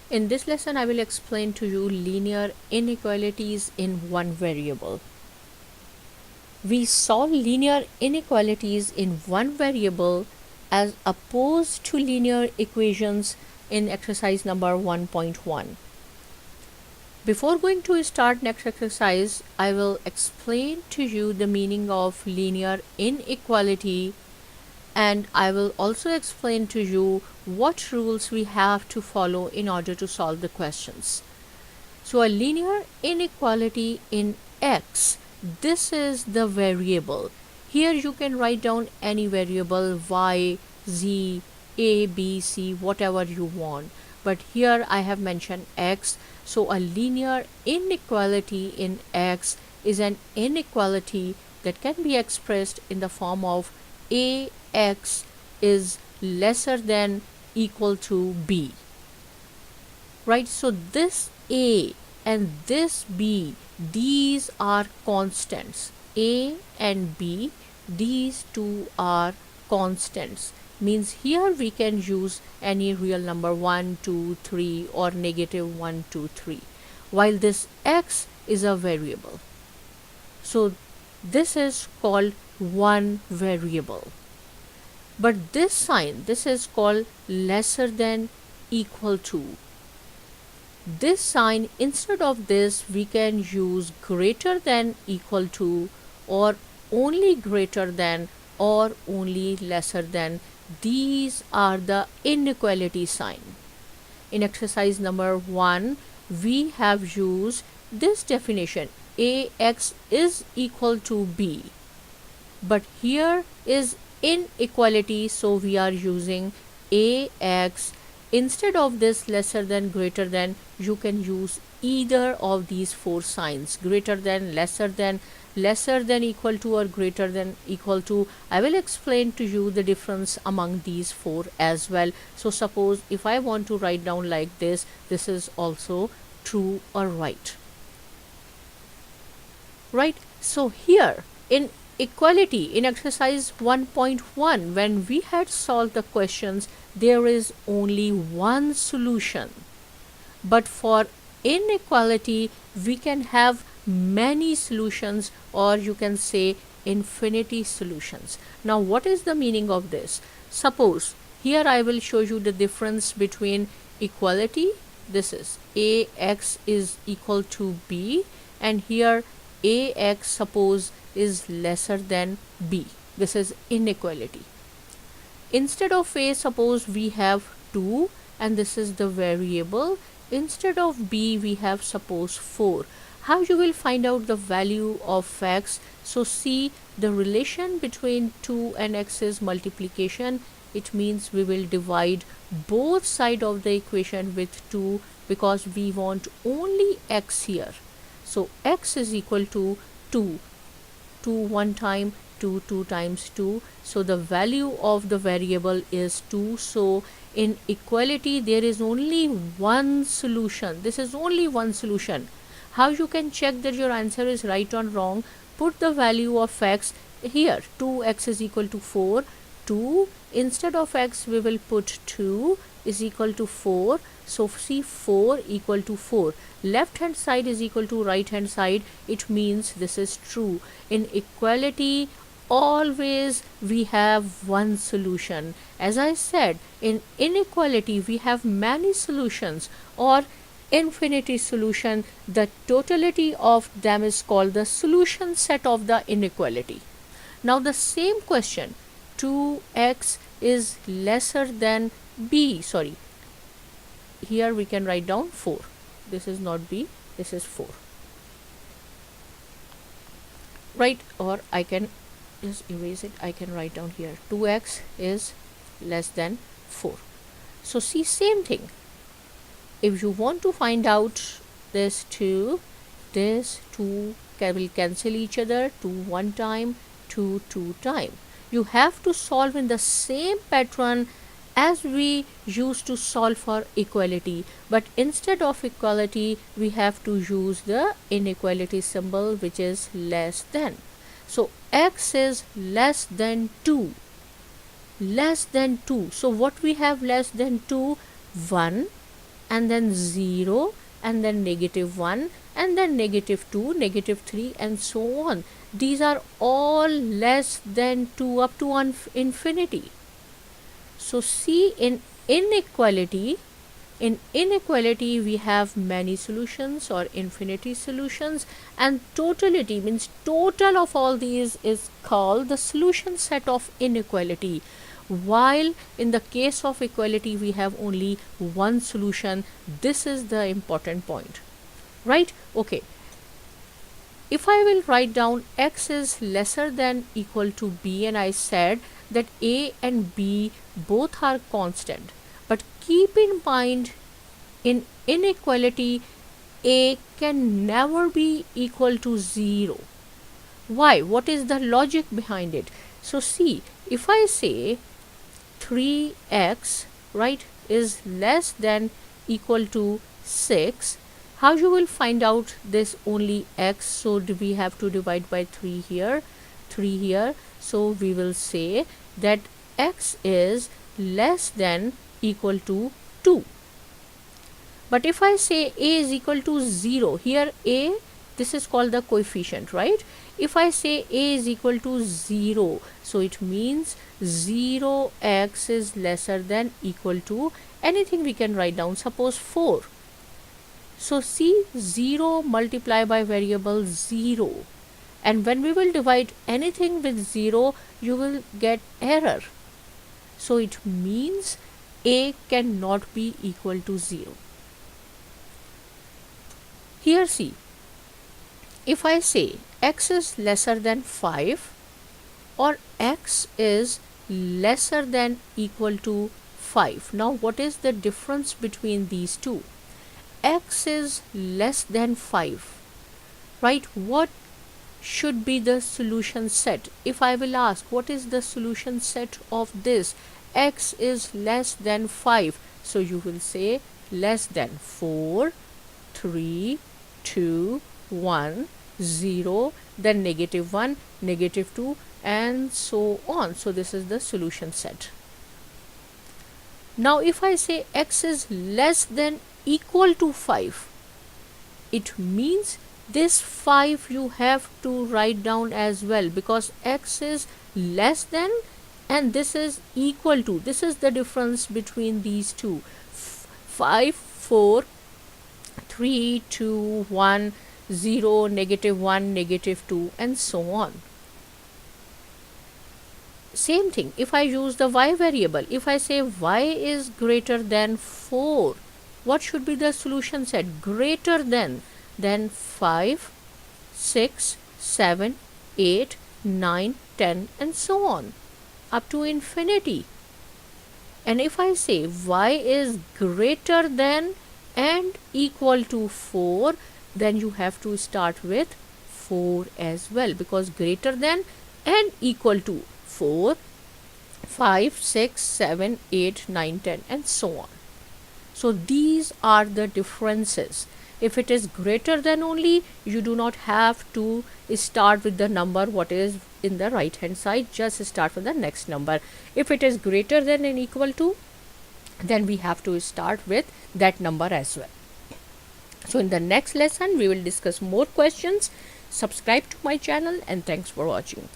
In this lesson, I will explain to you linear inequalities in one variable. We solve linear inequalities in one variable as opposed to linear equations in exercise number 1.1. Before going to start next exercise, I will explain to you the meaning of linear inequality, and I will also explain to you what rules we have to follow in order to solve the questions. So a linear inequality in X, this is the variable. Here you can write down any variable Y, Z, A, B, C, whatever you want. But here I have mentioned X. So a linear inequality in X is an inequality that can be expressed in the form of AX is lesser than equal to B. Right, so this A and this B, these are constants. A and B, these two are constants. Means here we can use any real number 1, 2, 3 or negative 1, 2, 3, while this X is a variable. So this is called one variable. But this sign, this is called lesser than equal to. This sign, instead of this, we can use greater than equal to, or only greater than, or only lesser than. These are the inequality sign. In exercise number 1, we have used this definition: AX is equal to B. But here is inequality, so we are using AX. Instead of this lesser than, greater than, you can use either of these four signs: greater than, lesser than equal to, or greater than equal to. I will explain to you the difference among these four as well. So suppose if I want to write down like this, this is also true or right. Right, so here in equality in exercise 1.1, when we had solved the questions, there is only one solution. But for inequality, we can have many solutions, or you can say infinity solutions. Now what is the meaning of this? Suppose here I will show you the difference between equality. This is AX is equal to B, and here AX suppose is lesser than B. This is inequality. Instead of A, suppose we have 2, and this is the variable. Instead of B, we have suppose 4. How you will find out the value of X? So see, the relation between 2 and X is multiplication. It means we will divide both sides of the equation with 2, because we want only X here. So X is equal to 2. 2 one time, 2 2 times 2. So the value of the variable is 2. So in equality, there is only one solution. This is only one solution. How you can check that your answer is right or wrong? Put the value of X here. 2x is equal to 4. 2 instead of X, we will put 2 is equal to 4. So see, 4 equal to 4. Left hand side is equal to right hand side. It means this is true. In equality, always we have one solution. As I said, in inequality we have many solutions, or infinity solution. The totality of them is called the solution set of the inequality. Now the same question, 2x is lesser than B, sorry, here we can write down 4. This is not B, this is 4. Right, or I can just erase it. I can write down here 2x is less than 4. So see, same thing. If you want to find out this 2 will cancel each other. 2 one time, 2 2 time. You have to solve in the same pattern as we used to solve for equality, but instead of equality we have to use the inequality symbol, which is less than. So x is less than 2. Less than 2. So what we have less than 2? 1, and then 0 and then -1 and then -2, -3 and so on. These are all less than 2 up to infinity. So see, in inequality we have many solutions or infinity solutions, and totality means total of all these is called the solution set of inequality, while in the case of equality we have only one solution. This is the important point, right? Okay, if I will write down x is lesser than equal to b, and I said that a and b both are constant, but keep in mind, in inequality a can never be equal to 0. Why? What is the logic behind it? So see, if I say 3x, right, is less than equal to 6, how you will find out this only x? So we have to divide by 3 here, 3 here. So we will say that x is less than equal to 2. But if I say a is equal to 0, here a, this is called the coefficient, right? If I say a is equal to 0, so it means 0x is lesser than equal to anything we can write down, suppose 4. So see, 0 multiplied by variable 0, and when we will divide anything with 0, you will get error. So it means a cannot be equal to 0. Here see, if I say x is lesser than 5 or x is lesser than equal to 5. Now what is the difference between these two? X is less than 5, right? What should be the solution set? If I will ask what is the solution set of this, x is less than 5, so you will say less than 4, 3, 2, 1, 0, then -1, -2 and so on. So this is the solution set. Now if I say x is less than equal to 5, it means this 5 you have to write down as well, because x is less than and this is equal to. This is the difference between these two. 5, 4, 3, 2, 1, 0, -1, -2 and so on. Same thing, if I use the y variable, if I say y is greater than 4, what should be the solution set? Greater than 5, 6, 7, 8, 9, 10 and so on up to infinity. And if I say y is greater than and equal to 4, then you have to start with 4 as well, because greater than and equal to 4, 5, 6, 7, 8, 9, 10 and so on. So these are the differences. If it is greater than only, you do not have to start with the number what is in the right hand side, just start with the next number. If it is greater than and equal to, then we have to start with that number as well. So in the next lesson we will discuss more questions. Subscribe to my channel and thanks for watching.